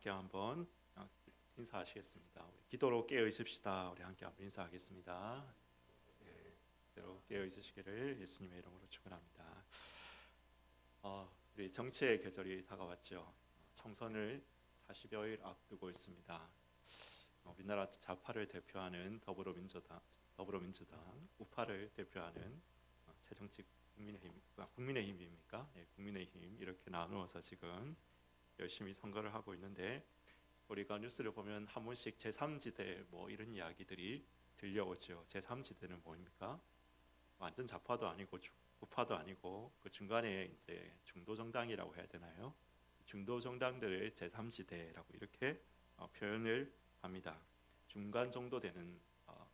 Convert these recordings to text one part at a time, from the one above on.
함께 한번 인사하시겠습니다. 우리 기도로 깨어 있읍시다. 우리 함께 한번 인사하겠습니다. 네, 기도로 깨어 있으시기를 예수님의 이름으로 축원합니다. 우리 정치의 계절이 다가왔죠. 총선을 40여일 앞두고 있습니다. 우리나라 좌파를 대표하는 더불어민주당, 우파를 대표하는 새정치 국민의힘입니까? 네, 국민의힘 이렇게 나누어서 지금 열심히 선거를 하고 있는데 우리가 뉴스를 보면 한 번씩 제3지대 뭐 이런 이야기들이 들려오죠. 제3지대는 뭡니까? 완전 좌파도 아니고 우파도 아니고 그 중간에 이제 중도 정당이라고 해야 되나요? 중도 정당들을 제3지대라고 이렇게 표현을 합니다. 중간 정도 되는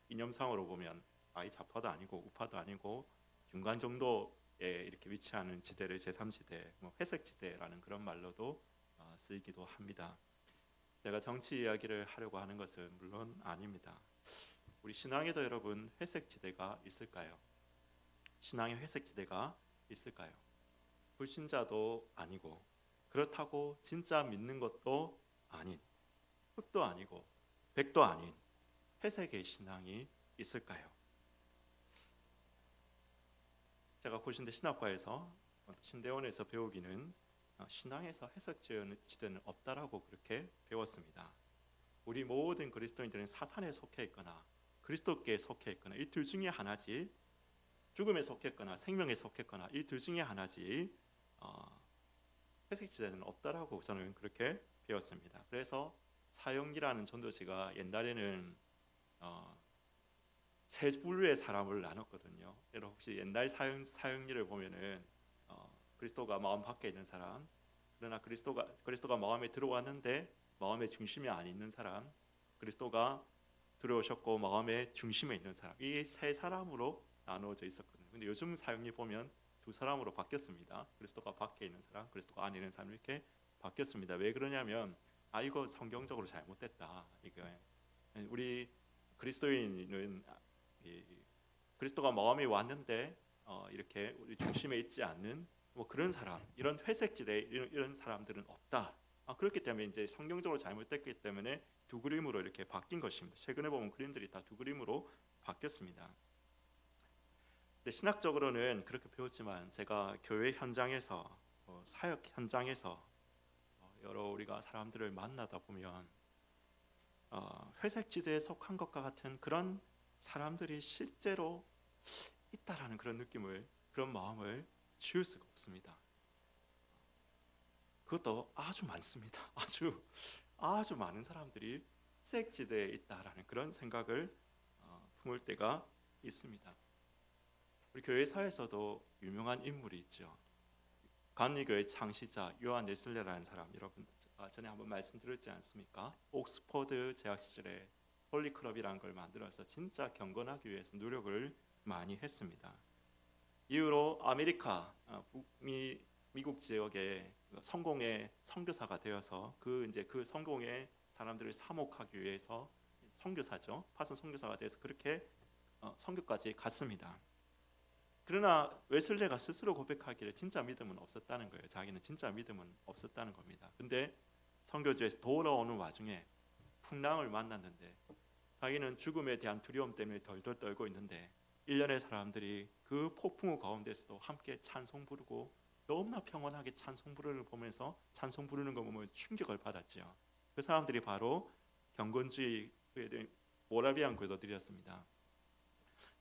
이념상으로 보면 아예 좌파도 아니고 우파도 아니고 중간 정도에 이렇게 위치하는 지대를 제3지대, 뭐 회색지대라는 그런 말로도 쓰이기도 합니다. 제가 정치 이야기를 하려고 하는 것은 물론 아닙니다. 우리 신앙에도 여러분 회색지대가 있을까요? 신앙의 회색지대가 있을까요? 불신자도 아니고 그렇다고 진짜 믿는 것도 아닌 흑도 아니고 백도 아닌 회색의 신앙이 있을까요? 제가 고신대 신학과에서 신대원에서 배우기는 신앙에서 회색지대는 없다라고 그렇게 배웠습니다. 우리 모든 그리스도인들은 사탄에 속해 있거나 그리스도께 속해 있거나 이 둘 중에 하나지, 죽음에 속했거나 생명에 속했거나 이 둘 중에 하나지 회색지대는 없다라고 저는 그렇게 배웠습니다. 그래서 사형리라는 전도지가 옛날에는 세 부류의 사람을 나눴거든요. 여러분 혹시 옛날 사형리를 보면은 그리스도가 마음 밖에 있는 사람, 그러나 그리스도가 마음에 들어왔는데 마음의 중심에 안 있는 사람, 그리스도가 들어오셨고 마음의 중심에 있는 사람, 이 세 사람으로 나누어져 있었거든요. 근데 요즘 사형리 보면 두 사람으로 바뀌었습니다. 그리스도가 밖에 있는 사람, 그리스도가 안에 있는 사람 이렇게 바뀌었습니다. 왜 그러냐면 이거 성경적으로 잘못됐다. 이거 우리 그리스도인은 그리스도가 마음에 왔는데 이렇게 우리 중심에 있지 않는 뭐 그런 사람, 이런 회색지대 이런 사람들은 없다. 그렇기 때문에 이제 성경적으로 잘못됐기 때문에 두 그림으로 이렇게 바뀐 것입니다. 최근에 보면 그림들이 다 두 그림으로 바뀌었습니다. 근데 신학적으로는 그렇게 배웠지만 제가 교회 현장에서 사역 현장에서 여러 우리가 사람들을 만나다 보면 회색지대에 속한 것과 같은 그런 사람들이 실제로 있다라는 그런 마음을 지울 수가 없습니다. 그것도 아주 많습니다. 아주 많은 사람들이 회색지대에 있다라는 그런 생각을 품을 때가 있습니다. 우리 교회사에서도 유명한 인물이 있죠. 감리교회 창시자 요한 웨슬레라는 사람, 여러분 전에 한번 말씀드렸지 않습니까? 옥스퍼드 재학 시절에 홀리클럽이라는 걸 만들어서 진짜 경건하기 위해서 노력을 많이 했습니다. 이후로 아메리카 미국 지역에 성공의 선교사가 되어서 그 성공의 사람들을 사목하기 위해서 선교사죠. 파선 선교사가 돼서 그렇게 선교까지 갔습니다. 그러나 웨슬레가 스스로 고백하기를 진짜 믿음은 없었다는 거예요. 자기는 진짜 믿음은 없었다는 겁니다. 근데 선교지에서 돌아오는 와중에 풍랑을 만났는데 자기는 죽음에 대한 두려움 때문에 덜덜 떨고 있는데 일련의 사람들이 그 폭풍우 가운데서도 함께 찬송 부르고 너무나 평온하게 찬송 부르는 거 보면서 찬송 부르는 거 보면 충격을 받았죠. 그 사람들이 바로 경건주의 모라비안 교도들이었습니다.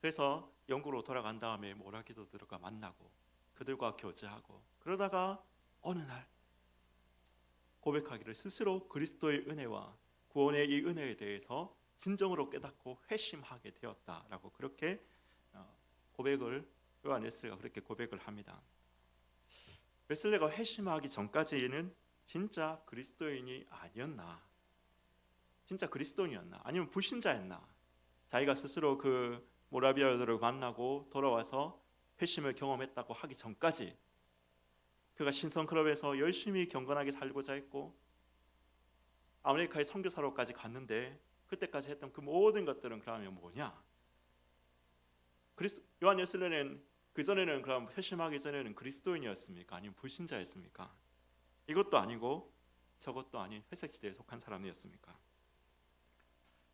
그래서 영국으로 돌아간 다음에 모라 교도들과 만나고 그들과 교제하고 그러다가 어느 날 고백하기를 스스로 그리스도의 은혜와 구원의 이 은혜에 대해서 진정으로 깨닫고 회심하게 되었다라고 그렇게 요한 웨슬레가 그렇게 고백을 합니다. 웨슬레가 회심하기 전까지는 진짜 그리스도인이 아니었나? 진짜 그리스도인이었나? 아니면 불신자였나? 자기가 스스로 그 모라비아들을 만나고 돌아와서 회심을 경험했다고 하기 전까지 그가 신성클럽에서 열심히 경건하게 살고자 했고 아메리카의 선교사로까지 갔는데 그때까지 했던 그 모든 것들은 그러면 뭐냐? 요한 웨슬레는 그전에는 그럼 회심하기 전에는 그리스도인이었습니까? 아니면 불신자였습니까? 이것도 아니고 저것도 아닌 회색 지대에 속한 사람이었습니까?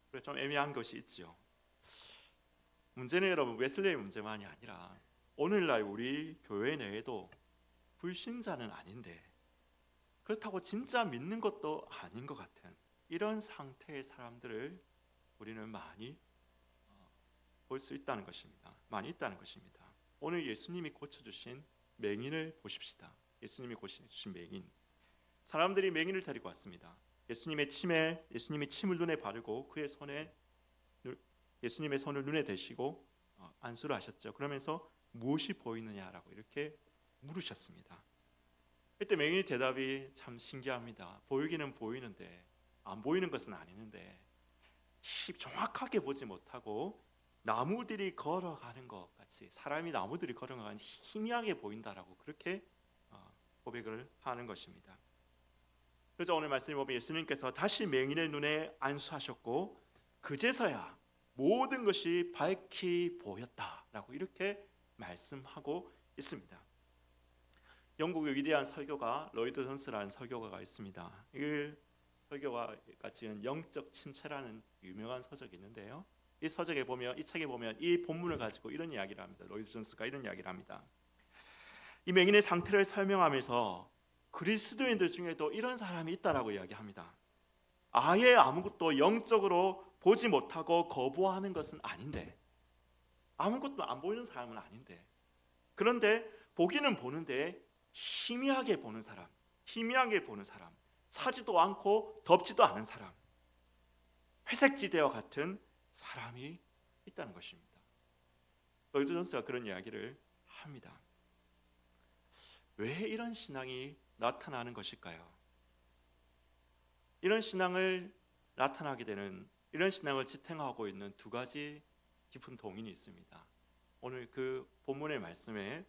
그래서 좀 애매한 것이 있죠. 문제는 여러분 웨슬레의 문제만이 아니라 오늘날 우리 교회 내에도 불신자는 아닌데 그렇다고 진짜 믿는 것도 아닌 것 같은 이런 상태의 사람들을 우리는 많이 볼 수 있다는 것입니다. 많이 있다는 것입니다. 오늘 예수님이 고쳐주신 맹인을 보십시다. 예수님이 고쳐주신 맹인, 사람들이 맹인을 데리고 왔습니다. 예수님이 침을 눈에 바르고 그의 손에 예수님의 손을 눈에 대시고 안수를 하셨죠. 그러면서 무엇이 보이느냐라고 이렇게 물으셨습니다. 그때 맹인의 대답이 참 신기합니다. 보이기는 보이는데 안 보이는 것은 아니는데 정확하게 보지 못하고 나무들이 걸어가는 것 같이 사람이 나무들이 걸어가는 희미하게 보인다라고 그렇게 고백을 하는 것입니다. 그래서 오늘 말씀에 보면 예수님께서 다시 맹인의 눈에 안수하셨고 그제서야 모든 것이 밝히 보였다라고 이렇게 말씀하고 있습니다. 영국의 위대한 설교가 로이드 존스라는 설교가가 있습니다. 이 설교가가 지은 영적 침체라는 유명한 서적이 있는데요. 이 책에 보면 이 본문을 가지고 이런 이야기를 합니다. 로이드 존스가 이런 이야기를 합니다. 이 맹인의 상태를 설명하면서 그리스도인들 중에도 이런 사람이 있다라고 이야기합니다. 아예 아무것도 영적으로 보지 못하고 거부하는 것은 아닌데, 아무것도 안 보이는 사람은 아닌데, 그런데 보기는 보는데 희미하게 보는 사람, 차지도 않고 덥지도 않은 사람, 회색지대와 같은 사람이 있다는 것입니다. 로이드 존스가 그런 이야기를 합니다. 왜 이런 신앙이 나타나는 것일까요? 이런 신앙을 나타나게 되는, 이런 신앙을 지탱하고 있는 두 가지 깊은 동인이 있습니다. 오늘 그 본문의 말씀에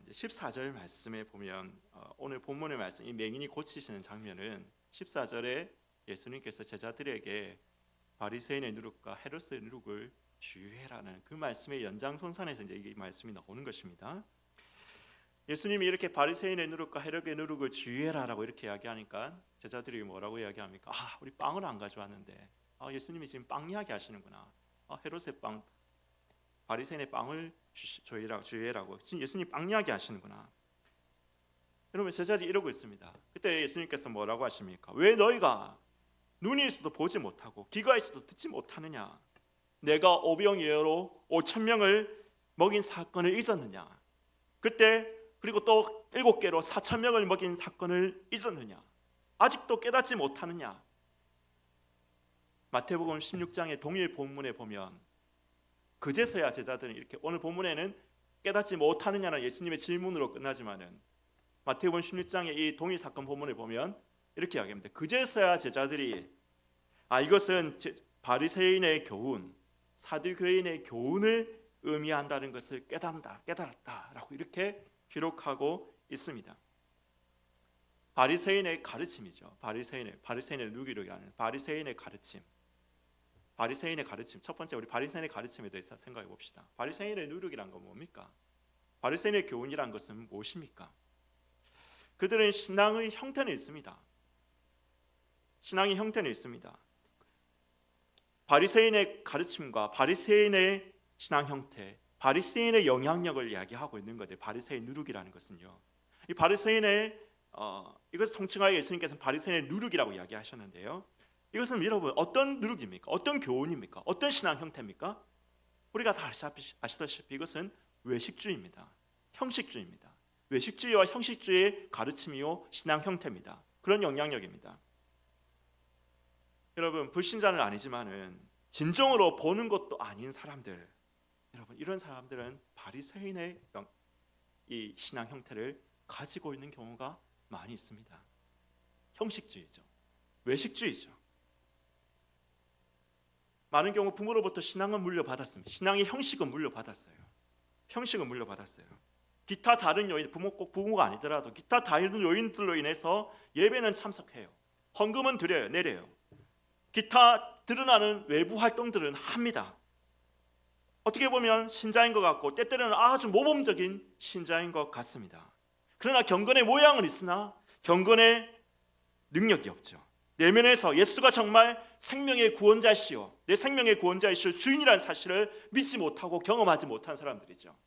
14절 말씀에 보면 오늘 본문의 말씀, 이 맹인이 고치시는 장면은 14절에 예수님께서 제자들에게 바리새인의 누룩과 헤롯의 누룩을 주의해라는 그 말씀의 연장선상에서 이제 이 말씀이 나오는 것입니다. 예수님이 이렇게 바리새인의 누룩과 헤롯의 누룩을 주의해라라고 이렇게 이야기하니까 제자들이 뭐라고 이야기합니까? 우리 빵을 안 가져왔는데 예수님이 지금 빵 이야기 하시는구나. 헤롯의 빵, 바리새인의 빵을 주의해라고 지금 예수님이 빵 이야기 하시는구나. 여러분 제자들이 이러고 있습니다. 그때 예수님께서 뭐라고 하십니까? 왜 너희가 눈이 있어도 보지 못하고 귀가 있어도 듣지 못하느냐? 내가 오병이어로 5,000명을 먹인 사건을 잊었느냐? 그때 그리고 또 7개로 4,000명을 먹인 사건을 잊었느냐? 아직도 깨닫지 못하느냐? 마태복음 16장의 동일 본문에 보면 그제서야 제자들은 이렇게, 오늘 본문에는 깨닫지 못하느냐는 예수님의 질문으로 끝나지만은 마태복음 16장의 이 동일 사건 본문을 보면 이렇게 이야기합니다. 그제서야 제자들이 이것은 바리새인의 교훈, 사두개인의 교훈을 의미한다는 것을 깨달았다라고 이렇게 기록하고 있습니다. 바리새인의 가르침이죠. 바리새인의 누기르기라는 바리새인의 가르침. 첫 번째 우리 바리새인의 가르침에 대해서 생각해 봅시다. 바리새인의 누룩이란 건 뭡니까? 바리새인의 교훈이란 것은 무엇입니까? 그들은 신앙의 형태는 있습니다. 바리새인의 가르침과 바리새인의 신앙 형태, 바리새인의 영향력을 이야기하고 있는 건데, 바리새인 누룩이라는 것은요. 이 바리새인의 이것을 통칭하여 예수님께서는 바리새인의 누룩이라고 이야기하셨는데요. 이것은 여러분 어떤 누룩입니까? 어떤 교훈입니까? 어떤 신앙 형태입니까? 우리가 다 아시다시피 이것은 외식주의입니다. 형식주의입니다. 외식주의와 형식주의의 가르침이요 신앙 형태입니다. 그런 영향력입니다. 여러분 불신자는 아니지만은 진정으로 보는 것도 아닌 사람들, 여러분 이런 사람들은 바리새인의 이 신앙 형태를 가지고 있는 경우가 많이 있습니다. 형식주의죠. 외식주의죠. 많은 경우 부모로부터 신앙은 물려받았습니다. 신앙의 형식은 물려받았어요. 기타 다른 요인, 꼭 부모가 아니더라도 기타 다른 요인들로 인해서 예배는 참석해요. 헌금은 드려요, 내려요. 기타 드러나는 외부 활동들은 합니다. 어떻게 보면 신자인 것 같고 때때로는 아주 모범적인 신자인 것 같습니다. 그러나 경건의 모양은 있으나 경건의 능력이 없죠. 내면에서 예수가 정말 생명의 구원자시오, 내 생명의 구원자이시오, 주인이라는 사실을 믿지 못하고 경험하지 못한 사람들이죠.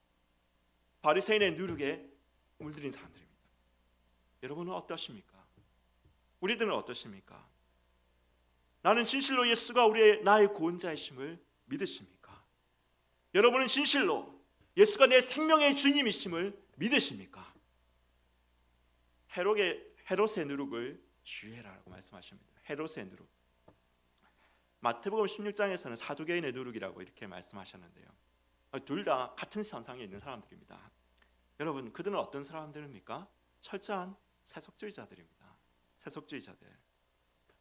바리새인의 누룩에 물들인 사람들입니다. 여러분은 어떠십니까? 우리들은 어떠십니까? 나는 진실로 예수가 나의 구원자이심을 믿으십니까? 여러분은 진실로 예수가 내 생명의 주님이심을 믿으십니까? 헤롯의 누룩을 주의해라라고 말씀하십니다. 헤롯의 누룩. 마태복음 16장에서는 사두개인의 누룩이라고 이렇게 말씀하셨는데요. 둘 다 같은 선상에 있는 사람들입니다. 여러분, 그들은 어떤 사람들입니까? 철저한 세속주의자들입니다. 세속주의자들.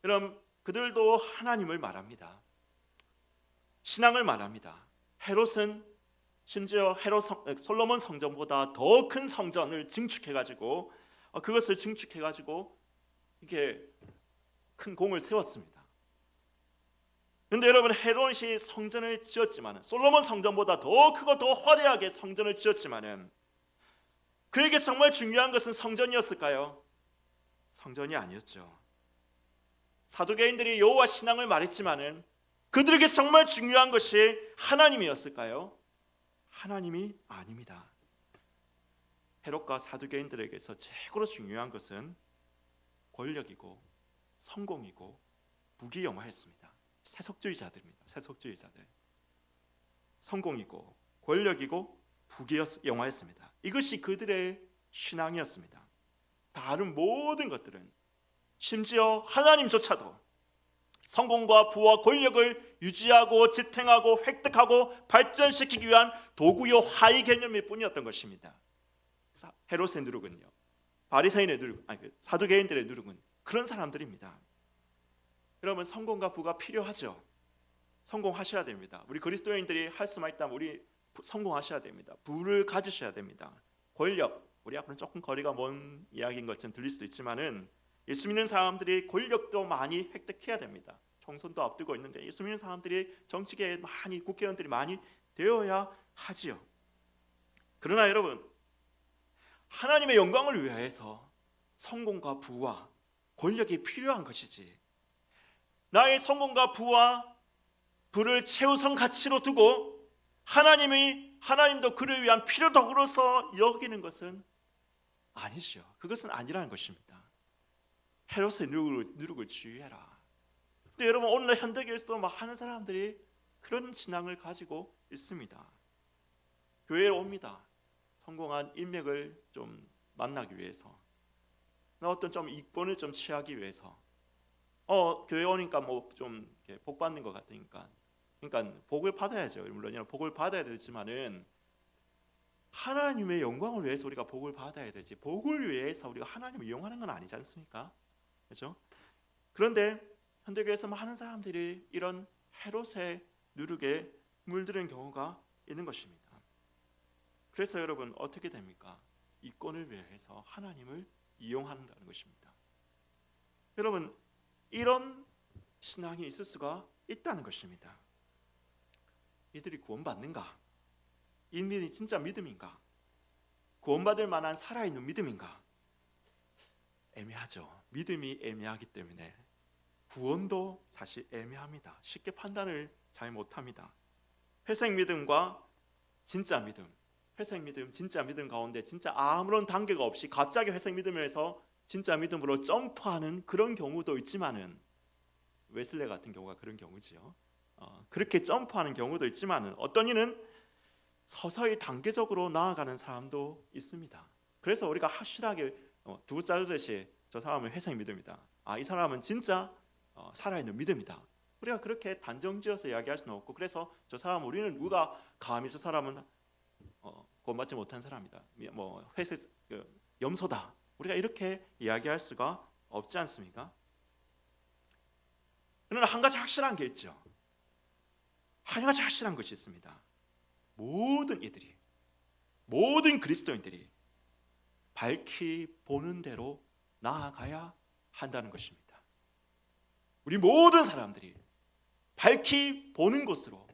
여러분, 그들도 하나님을 말합니다. 신앙을 말합니다. 헤롯은 심지어 솔로몬 성전보다 더 큰 성전을 증축해가지고 그것을 증축해가지고 이렇게 큰 공을 세웠습니다. 그런데 여러분, 헤롯이 성전을 지었지만 솔로몬 성전보다 더 크고 더 화려하게 성전을 지었지만은 그에게 정말 중요한 것은 성전이었을까요? 성전이 아니었죠. 사두개인들이 여호와 신앙을 말했지만은 그들에게 정말 중요한 것이 하나님이었을까요? 하나님이 아닙니다. 헤롯과 사두개인들에게서 최고로 중요한 것은 권력이고 성공이고 부귀영화였습니다. 세속주의자들입니다. 세속주의자들. 성공이고 권력이고 부귀영화였습니다. 이것이 그들의 신앙이었습니다. 다른 모든 것들은, 심지어 하나님조차도 성공과 부와 권력을 유지하고 지탱하고 획득하고 발전시키기 위한 도구요 하위 개념일 뿐이었던 것입니다. 헤롯의 누룩은요, 바리새인의 누룩, 사두개인들의 누룩은 그런 사람들입니다. 여러분, 성공과 부가 필요하죠. 성공하셔야 됩니다. 우리 그리스도인들이 할 수만 있다면 우리 성공하셔야 됩니다. 부를 가지셔야 됩니다. 권력, 우리 앞으로는 조금 거리가 먼 이야기인 것처럼 들릴 수도 있지만은 예수 믿는 사람들이 권력도 많이 획득해야 됩니다. 총선도 앞두고 있는데 예수 믿는 사람들이 정치계에 많이, 국회의원들이 많이 되어야 하지요. 그러나 여러분, 하나님의 영광을 위하여서 성공과 부와 권력이 필요한 것이지, 나의 성공과 부를 최우선 가치로 두고 하나님도 그를 위한 필요덕으로서 여기는 것은 아니죠. 그것은 아니라는 것입니다. 헤롯의 누룩을 주의해라. 근데 여러분, 오늘날 현대교회에서도 많은 사람들이 그런 신앙을 가지고 있습니다. 교회에 옵니다. 성공한 인맥을 좀 만나기 위해서, 어떤 좀 이권을 좀 취하기 위해서, 교회 오니까 뭐 좀 복 받는 것 같으니까, 그러니까 복을 받아야죠. 물론 복을 받아야 되지만은 하나님의 영광을 위해서 우리가 복을 받아야 되지, 복을 위해서 우리가 하나님을 이용하는 건 아니지 않습니까? 그렇죠? 그런데 현대교회에서 많은 사람들이 이런 헤롯의 누룩에 물드는 경우가 있는 것입니다. 그래서 여러분, 어떻게 됩니까? 이권을 위해서 하나님을 이용한다는 것입니다. 여러분, 이런 신앙이 있을 수가 있다는 것입니다. 이들이 구원받는가? 이 믿음이 진짜 믿음인가? 구원받을 만한 살아있는 믿음인가? 애매하죠. 믿음이 애매하기 때문에 구원도 사실 애매합니다. 쉽게 판단을 잘 못합니다. 회색 믿음과 진짜 믿음, 회색 믿음, 진짜 믿음 가운데 진짜 아무런 단계가 없이 갑자기 회색 믿음에서 진짜 믿음으로 점프하는 그런 경우도 있지만은, 웨슬레 같은 경우가 그런 경우지요. 그렇게 점프하는 경우도 있지만은, 어떤 이는 서서히 단계적으로 나아가는 사람도 있습니다. 그래서 우리가 확실하게 두부 자르듯이 저 사람은 회색 믿음이다, 이 사람은 진짜 살아있는 믿음이다, 우리가 그렇게 단정지어서 이야기할 수는 없고, 그래서 저 사람, 우리는 누가 감히 저 사람은 구원받지 못한 사람이다, 뭐 회색 염소다, 우리가 이렇게 이야기할 수가 없지 않습니까? 그러나 한 가지 확실한 게 있죠. 한 가지 확실한 것이 있습니다. 모든 그리스도인들이 밝히 보는 대로 나아가야 한다는 것입니다. 우리 모든 사람들이 밝히 보는 곳으로,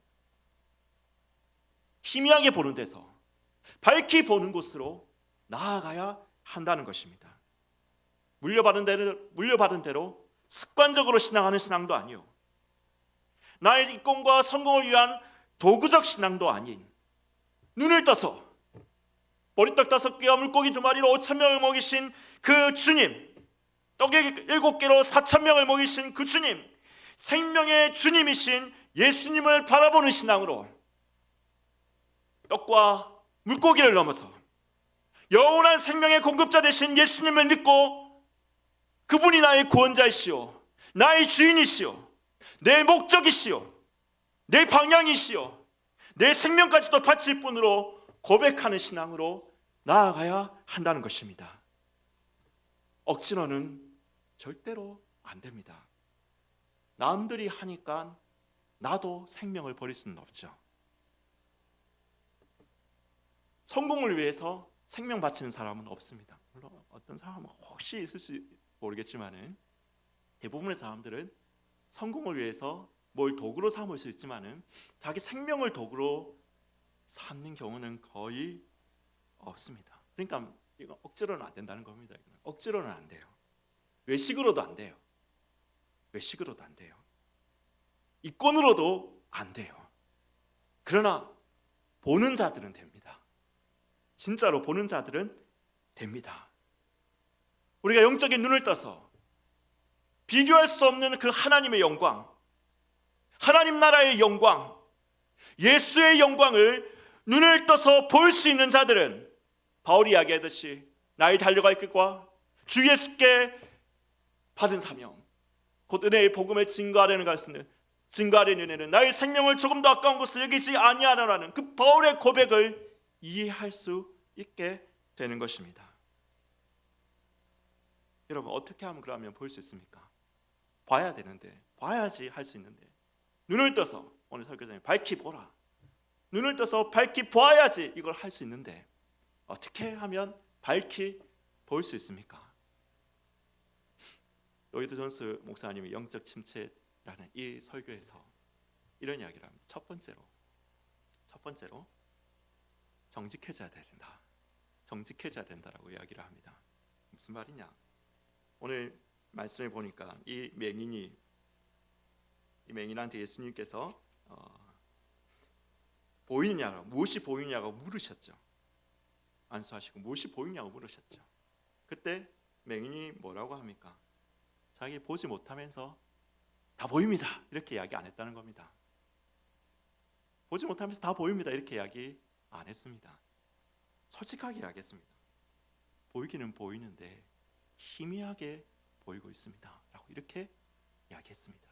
희미하게 보는 데서 밝히 보는 곳으로 나아가야 한다는 것입니다. 물려받은 대로 습관적으로 신앙하는 신앙도 아니요, 나의 이권과 성공을 위한 도구적 신앙도 아닌, 눈을 떠서 보리떡 5개와 물고기 2마리로 5,000명을 먹이신 그 주님, 떡에 7개로 4,000명을 먹이신 그 주님, 생명의 주님이신 예수님을 바라보는 신앙으로 떡과 물고기를 넘어서 영원한 생명의 공급자 되신 예수님을 믿고 그분이 나의 구원자이시오, 나의 주인이시오, 내 목적이시오, 내 방향이시오, 내 생명까지도 바칠 분으로 고백하는 신앙으로 나아가야 한다는 것입니다. 억지로는 절대로 안 됩니다. 남들이 하니까 나도 생명을 버릴 수는 없죠. 성공을 위해서 생명 바치는 사람은 없습니다. 물론 어떤 사람은 혹시 있을 수 모르겠지만은 대부분의 사람들은 성공을 위해서 뭘 도구로 삼을 수 있지만은 자기 생명을 도구로 삼는 경우는 거의 없습니다. 그러니까 이거 억지로는 안 된다는 겁니다. 억지로는 안 돼요. 외식으로도 안 돼요. 외식으로도 안 돼요. 이권으로도 안 돼요. 그러나 보는 자들은 됩니다. 진짜로 보는 자들은 됩니다. 우리가 영적인 눈을 떠서 비교할 수 없는 그 하나님의 영광, 하나님 나라의 영광, 예수의 영광을 눈을 떠서 볼 수 있는 자들은 바울이 이야기하듯이 나의 달려갈 길과 주 예수께 받은 사명, 곧 은혜의 복음을 증거하려는 것은, 증거하려는 은혜는 나의 생명을 조금도 아까운 것을 여기지 아니하노라는 그 바울의 고백을 이해할 수 있게 되는 것입니다. 여러분, 어떻게 하면 그러면 볼 수 있습니까? 봐야 되는데, 봐야지 할 수 있는데, 눈을 떠서 오늘 설교자님 밝히 보라, 눈을 떠서 밝히 보아야지 이걸 할 수 있는데 어떻게 하면 밝히 볼 수 있습니까? 로이드 존스 목사님이 영적 침체라는 이 설교에서 이런 이야기를 합니다. 첫 번째로 정직해져야 된다. 정직해져야 된다라고 이야기를 합니다. 무슨 말이냐? 오늘 말씀을 보니까 이 맹인한테 예수님께서 보이느냐고, 무엇이 보이냐고 물으셨죠. 안수하시고 무엇이 보이냐고 물으셨죠. 그때 맹인이 뭐라고 합니까? 자기 보지 못하면서 다 보입니다 이렇게 이야기 안 했다는 겁니다. 보지 못하면서 다 보입니다 이렇게 이야기 안 했습니다. 솔직하게 이야기했습니다. 보이기는 보이는데 희미하게 보이고 있습니다 라고 이렇게 이야기했습니다.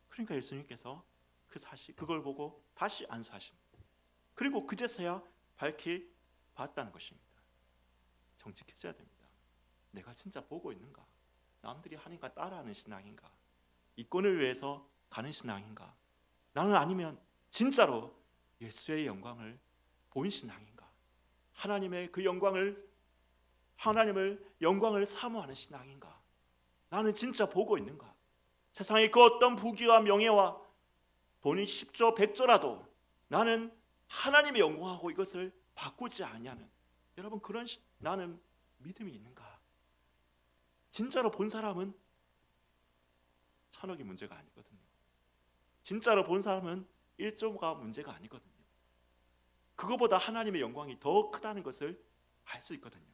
그러니까 예수님께서 그 사실, 그걸 보고 다시 안수하십니다. 그리고 그제서야 밝히 봤다는 것입니다. 정직해져야 됩니다. 내가 진짜 보고 있는가? 남들이 하니까 따라하는 신앙인가? 이권을 위해서 가는 신앙인가? 나는 아니면 진짜로 예수의 영광을 본 신앙인가? 하나님의 그 영광을 사모하는 신앙인가? 나는 진짜 보고 있는가? 세상의 그 어떤 부귀와 명예와 돈이 10조 100조라도 나는 하나님의 영광하고 이것을 바꾸지 아니하는, 여러분, 그런 나는 믿음이 있는가? 진짜로 본 사람은 1,000억이 문제가 아니거든요. 진짜로 본 사람은 1조가 문제가 아니거든요. 그거보다 하나님의 영광이 더 크다는 것을 알 수 있거든요.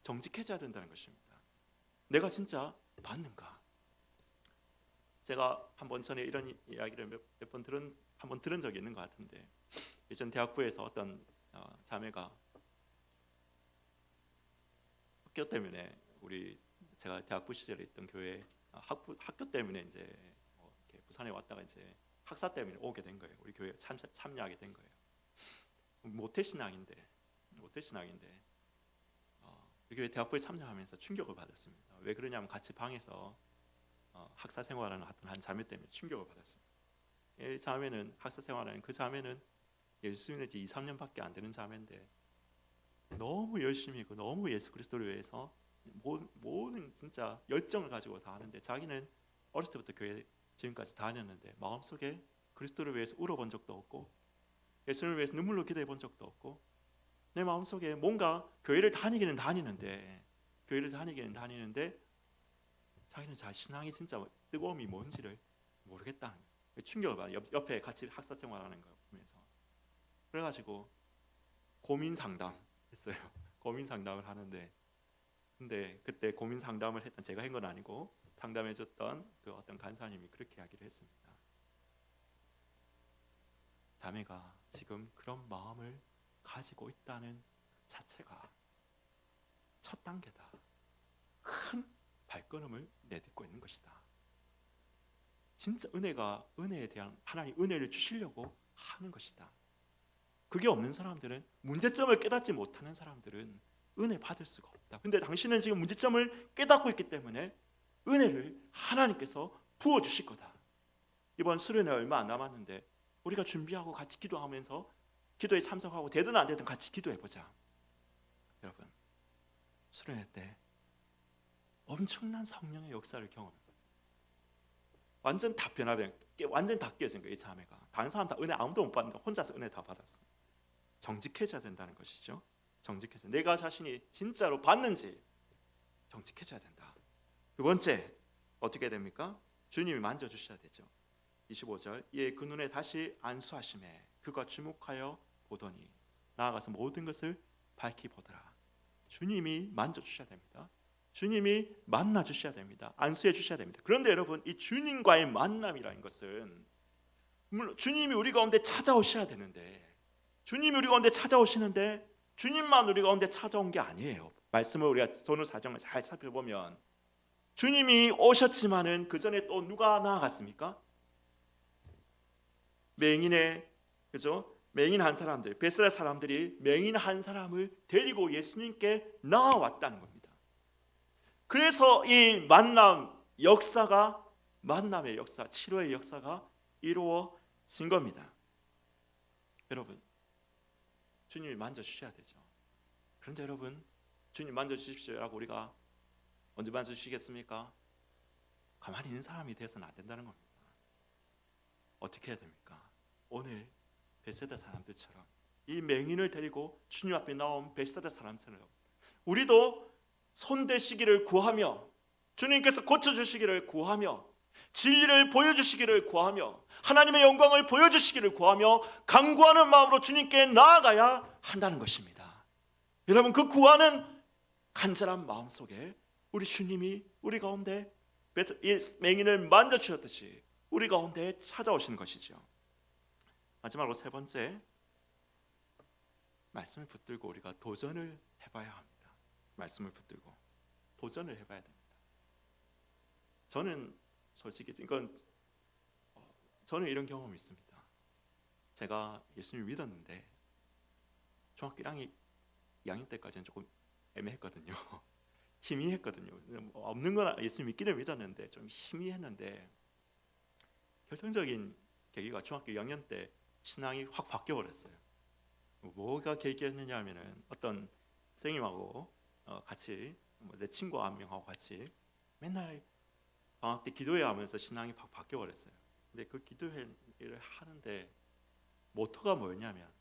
정직해져야 된다는 것입니다. 내가 진짜 봤는가? 제가 한번 전에 이런 이야기를 몇 번 들은 적이 있는 것 같은데, 예전 대학부에서 어떤 자매가 학교 때문에, 제가 대학부 시절에 있던 교회 학교 때문에 이제 이렇게 부산에 왔다가 이제 학사 때문에 오게 된 거예요. 우리 교회에 참여하게 된 거예요. 모태신앙인데 우리 교회 대학부에 참여하면서 충격을 받았습니다. 왜 그러냐면 같이 방에서 학사 생활하는 한 자매 때문에 충격을 받았습니다. 이 자매는, 학사 생활하는 그 자매는 예수 믿은 지 2-3년밖에 안 되는 자매인데 너무 열심히 있고 너무 예수 그리스도를 위해서 모든 진짜 열정을 가지고 다 하는데, 자기는 어렸을 때부터 교회 지금까지 다녔는데 마음속에 그리스도를 위해서 울어본 적도 없고 예수를 위해서 눈물로 기도해 본 적도 없고, 내 마음속에 뭔가 교회를 다니기는 다니는데 교회를 다니기는 다니는데 자기는 자 신앙이 진짜 뜨거움이 뭔지를 모르겠다는 충격을 받아. 옆에 같이 학사 생활하는 거 보면서. 그래가지고 고민 상담했어요. 고민 상담을 하는데, 근데 그때 고민 상담을 했던 제가 한 건 아니고 상담해줬던 그 어떤 간사님이 그렇게 이야기를 했습니다. 자매가 지금 그런 마음을 가지고 있다는 자체가 첫 단계다. 큰 발걸음을 내딛고 있는 것이다. 진짜 은혜에 대한 하나님 은혜를 주시려고 하는 것이다. 그게 없는 사람들은, 문제점을 깨닫지 못하는 사람들은 은혜 받을 수가 없다. 근데 당신은 지금 문제점을 깨닫고 있기 때문에 은혜를 하나님께서 부어주실 거다. 이번 수련회 얼마 안 남았는데 우리가 준비하고 같이 기도하면서 기도에 참석하고 되든 안 되든 같이 기도해보자. 여러분, 수련회 때 엄청난 성령의 역사를 경험해요. 완전 다 변화된, 완전 다 깨진 거예요. 이 자매가 다른 사람 다 은혜 아무도 못 받는다. 혼자서 은혜 다 받았어. 정직해져야 된다는 것이죠. 정직해져. 내가 자신이 진짜로 받는지 정직해져야 된다. 두 번째, 어떻게 됩니까? 주님이 만져주셔야 되죠. 25절, 이에 그 눈에 다시 안수하심에 그가 주목하여 보더니 나아가서 모든 것을 밝히 보더라. 주님이 만져주셔야 됩니다. 주님이 만나주셔야 됩니다. 안수해 주셔야 됩니다. 그런데 여러분, 이 주님과의 만남이라는 것은 물론 주님이 우리 가운데 찾아오셔야 되는데, 주님이 우리 가운데 찾아오시는데 주님만 우리 가운데 찾아온 게 아니에요. 말씀을 우리가 전후 사정을 잘 살펴보면 주님이 오셨지만은 그 전에 또 누가 나아갔습니까? 맹인 한 사람들, 베세다 사람들이 맹인 한 사람을 데리고 예수님께 나아왔다는 겁니다. 그래서 이 만남의 역사, 치료의 역사가 이루어진 겁니다. 여러분, 주님이 만져주셔야 되죠. 그런데 여러분, 주님 만져주십시오라고 우리가 언제 만져주시겠습니까? 가만히 있는 사람이 돼서는 안 된다는 겁니다. 어떻게 해야 됩니까? 오늘 베세다 사람들처럼, 이 맹인을 데리고 주님 앞에 나온 베세다 사람처럼 우리도 손대시기를 구하며, 주님께서 고쳐주시기를 구하며, 진리를 보여주시기를 구하며, 하나님의 영광을 보여주시기를 구하며 간구하는 마음으로 주님께 나아가야 한다는 것입니다. 여러분, 그 구하는 간절한 마음 속에 우리 주님이 우리 가운데 이 맹인을 만져주셨듯이 우리 가운데 찾아오시는 것이죠. 마지막으로 세 번째, 말씀을 붙들고 우리가 도전을 해봐야 합니다. 말씀을 붙들고 도전을 해봐야 됩니다. 저는 솔직히 저는 이런 경험이 있습니다. 제가 예수님을 믿었는데 중학교 2학년 때까지는 조금 애매했거든요. 희미했거든요. 없는 건 예수님 믿기를 믿었는데 좀 희미했는데, 결정적인 계기가 중학교 2학년 때 신앙이 확 바뀌어 버렸어요. 뭐가 계기였느냐 하면은 어떤 선생님하고 같이 내 친구 한 명하고 같이 맨날 방학 때 기도회 하면서 신앙이 확 바뀌어 버렸어요. 근데 그 기도회를 하는데 모토가 뭐였냐면,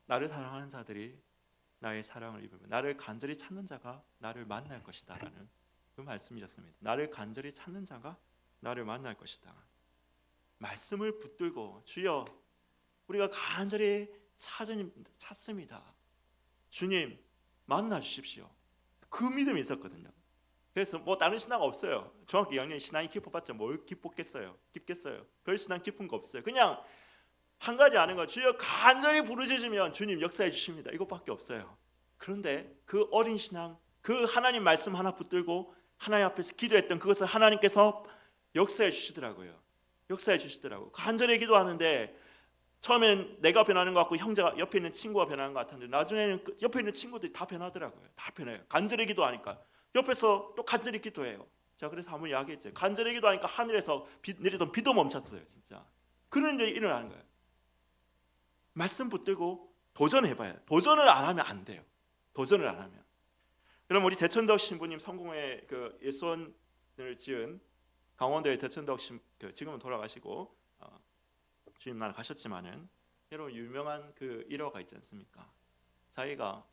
나를 사랑하는 자들이 나의 사랑을 입으면 나를 간절히 찾는 자가 나를 만날 것이다 라는 그 말씀이었습니다. 나를 간절히 찾는 자가 나를 만날 것이다. 말씀을 붙들고 주여 우리가 간절히 찾습니다. 주님 만나 주십시오. 그 믿음이 있었거든요. 그래서 뭐 다른 신앙 없어요. 중학교 2학년 신앙이 깊어봤자 뭘 깊겠어요. 별 신앙 깊은 거 없어요. 그냥 한 가지 아는 거, 주여 간절히 부르짖으면 주님 역사해 주십니다. 이것밖에 없어요. 그런데 그 어린 신앙, 그 하나님 말씀 하나 붙들고 하나님 앞에서 기도했던 그것을 하나님께서 역사해 주시더라고요. 간절히 기도하는데 처음엔 내가 변하는 것 같고 형제가 옆에 있는 친구가 변하는 것 같은데 나중에는 옆에 있는 친구들이 다 변하더라고요. 다 변해요. 간절히 기도하니까 옆에서 또 간절히 기도해요. 제가 그래서 한번 이야기했죠. 간절히 기도하니까 하늘에서 내리던 비도 멈췄어요. 진짜 그런 일이 일어나는 거예요. 말씀 붙들고 도전해봐요. 도전을 안 하면 안 돼요. 도전을 안 하면. 여러분, 우리 대천덕 신부님 성공회 그 예수원을 지은 강원도의 대천덕 지금은 돌아가시고 주님 나라 가셨지만은 여러분 유명한 그 일화가 있지 않습니까? 자기가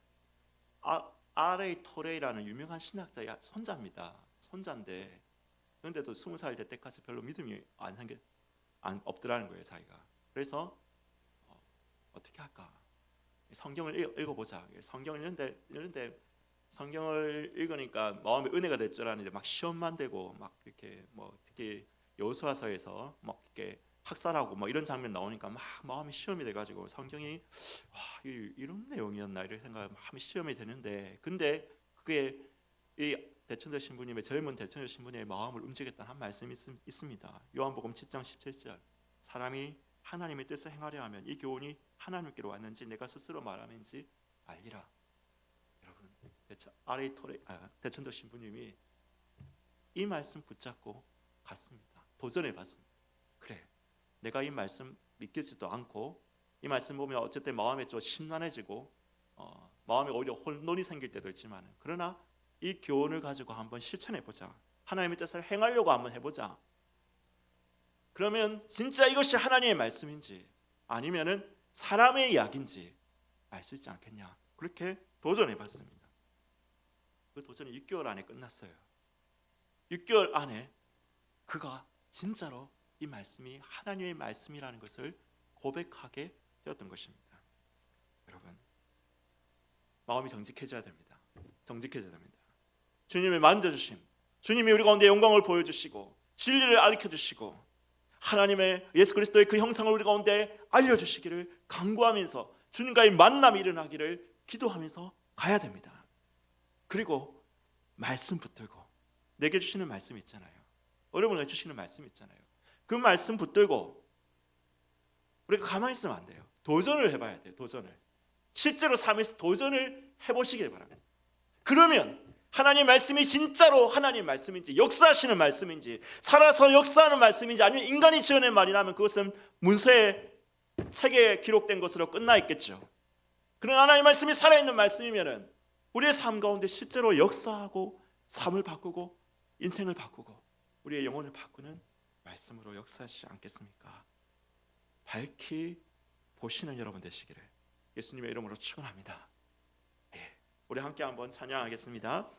R.A. 토레이라는 유명한 신학자의 손자입니다. 손자인데 그런데도 20살 될 때까지 별로 믿음이 없더라는 거예요, 자기가. 그래서 어떻게 할까? 성경을 읽어보자. 성경을 읽는데 성경을 읽으니까 마음에 은혜가 될 줄 알았는데 막 시험만 되고 막 이렇게 뭐 특히 여호수아서에서 막 이렇게 학살하고 뭐 이런 장면 나오니까 막 마음이 시험이 돼가지고 성경이 이런 내용이었나 이런 생각을 마음이 시험이 되는데, 근데 그게 이 대천절 신부님의 젊은 대천절 신부님의 마음을 움직였던 한 말씀이 있습니다. 요한복음 7장 17절. 사람이 하나님의 뜻을 행하려 하면 이 교훈이 하나님께로 왔는지 내가 스스로 말하는지 알리라. 여러분, 대천절 신부님이 이 말씀 붙잡고 갔습니다. 도전해봤습니다. 그래, 내가 이 말씀 믿기지도 않고 이 말씀 보면 어쨌든 마음에 좀 심란해지고 마음에 오히려 혼돈이 생길 때도 있지만, 그러나 이 교훈을 가지고 한번 실천해보자. 하나님의 뜻을 행하려고 한번 해보자. 그러면 진짜 이것이 하나님의 말씀인지 아니면은 사람의 이야기인지 알 수 있지 않겠냐. 그렇게 도전해봤습니다. 그 도전이 6개월 안에 끝났어요. 6개월 안에 그가 진짜로 이 말씀이 하나님의 말씀이라는 것을 고백하게 되었던 것입니다. 여러분, 마음이 정직해져야 됩니다. 정직해져야 됩니다. 주님의 만져주심, 주님이 우리 가운데 영광을 보여주시고 진리를 알려주시고 하나님의 예수 그리스도의 그 형상을 우리 가운데 알려주시기를 간구하면서 주님과의 만남이 일어나기를 기도하면서 가야 됩니다. 그리고 말씀 붙들고 내게 주시는 말씀 있잖아요. 여러분에게 주시는 말씀 있잖아요. 그 말씀 붙들고 우리가 가만히 있으면 안 돼요. 도전을 해봐야 돼요. 도전을. 실제로 삶에서 도전을 해보시길 바랍니다. 그러면 하나님 말씀이 진짜로 하나님 말씀인지, 역사하시는 말씀인지, 살아서 역사하는 말씀인지, 아니면 인간이 지어낸 말이라면 그것은 문서의 책에 기록된 것으로 끝나 있겠죠. 그러나 하나님 말씀이 살아있는 말씀이면은 우리의 삶 가운데 실제로 역사하고 삶을 바꾸고 인생을 바꾸고 우리의 영혼을 바꾸는 말씀으로 역사하시지 않겠습니까? 밝히 보시는 여러분 되시기를 예수님의 이름으로 축원합니다. 우리 함께 한번 찬양하겠습니다.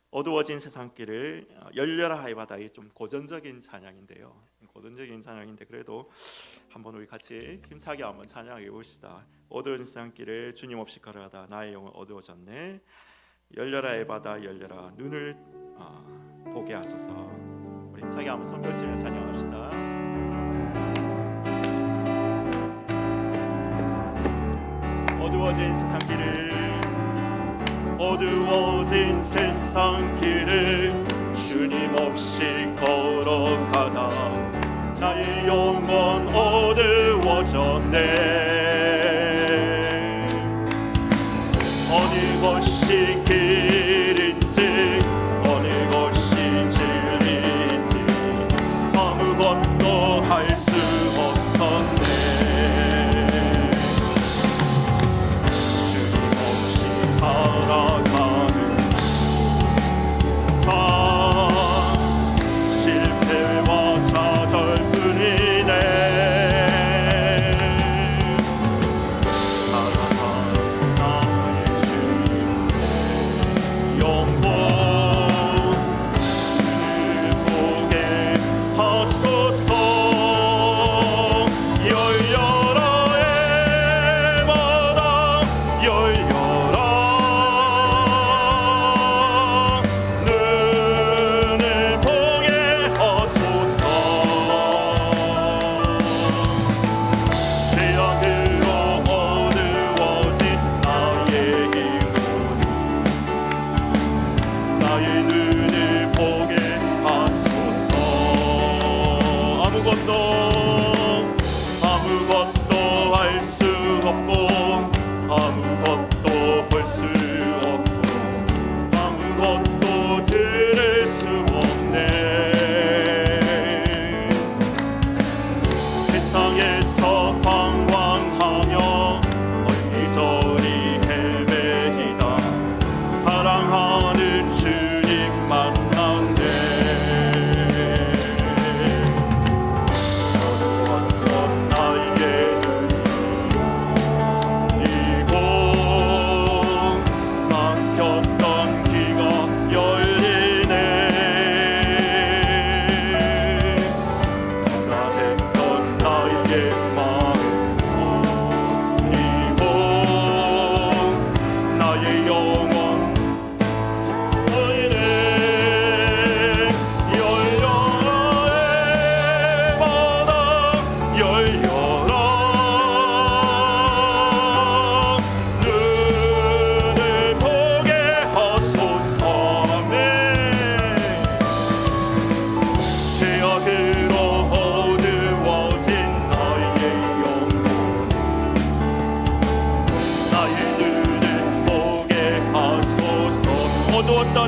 어두워진 세상길을 열려라 하이바다. 좀 고전적인 찬양인데요. 고전적인 찬양인데 그래도 한번 우리 같이 힘차게 한번 찬양해 봅시다. 어두워진 세상길을 주님 없이 걸어가다 나의 영혼 어두워졌네. 열려라 에바다 열려라 눈을 보게 하소서. 우리 힘차게 한번 선별지를 찬양합시다. 어두워진 세상길을 어두워진 세상길을 주님 없이 걸어가다 나의 영혼 어두워졌네. 어느 것이 길인지 어느 것이 진리인지 아무것도 할 수 없었네. 살아가는 삶 실패와 좌절뿐이네.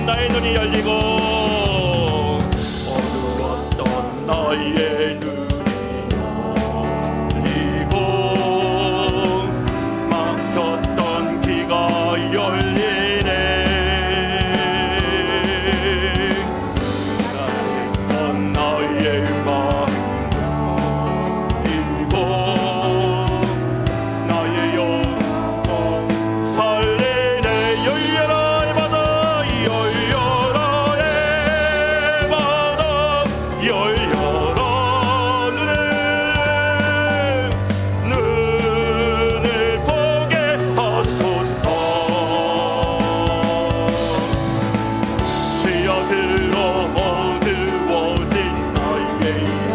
어두웠던 나의 눈이 열리고 어두웠던 나의 눈이 열리고 막혔던 귀가 열리네. 불안했던 나의 마음 열리고 나의 영혼 살리네. 열려라 이 바다, 열려라 이 바다, 열려라 눈을 보게 하소서. 죄악으로 어두워진 나의 영혼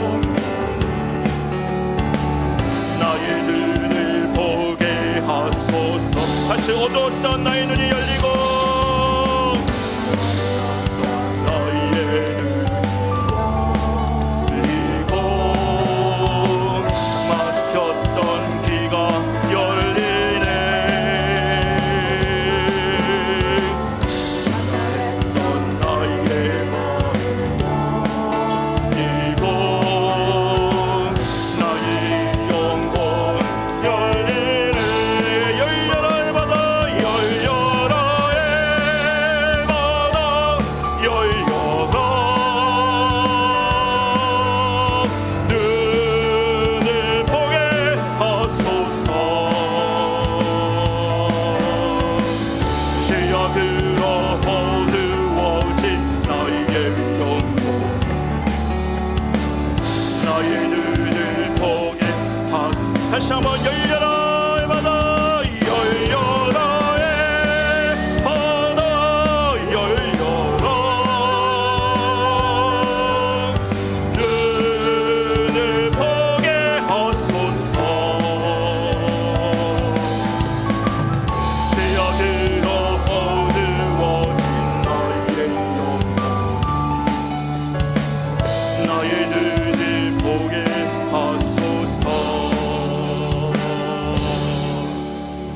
나의 눈을 보게 하소서. 다시 어두웠던 나의 눈이 열리고 나의 눈이 열리고 막혔던 귀가 열리네. 불안했던 나의 마음 열리고 나의 영혼 열리네. 열려라 이 바다, 열려라 이 바다, 열려라 눈을 보게 하소서. 죄악으로 어두워진 나의 영혼 나의 눈을 보게 하소서. 다시 한번 열려라 이 바다, 열려라 이 바다, 열려라 눈을 보게 하소서. 죄악으로 어두워진 나의 영혼 나의 눈을 보게 하소서.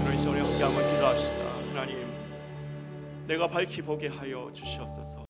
그런 시간에 함께 한번 기도합시다. 하나님, 내가 밝히 보게 하여 주시옵소서.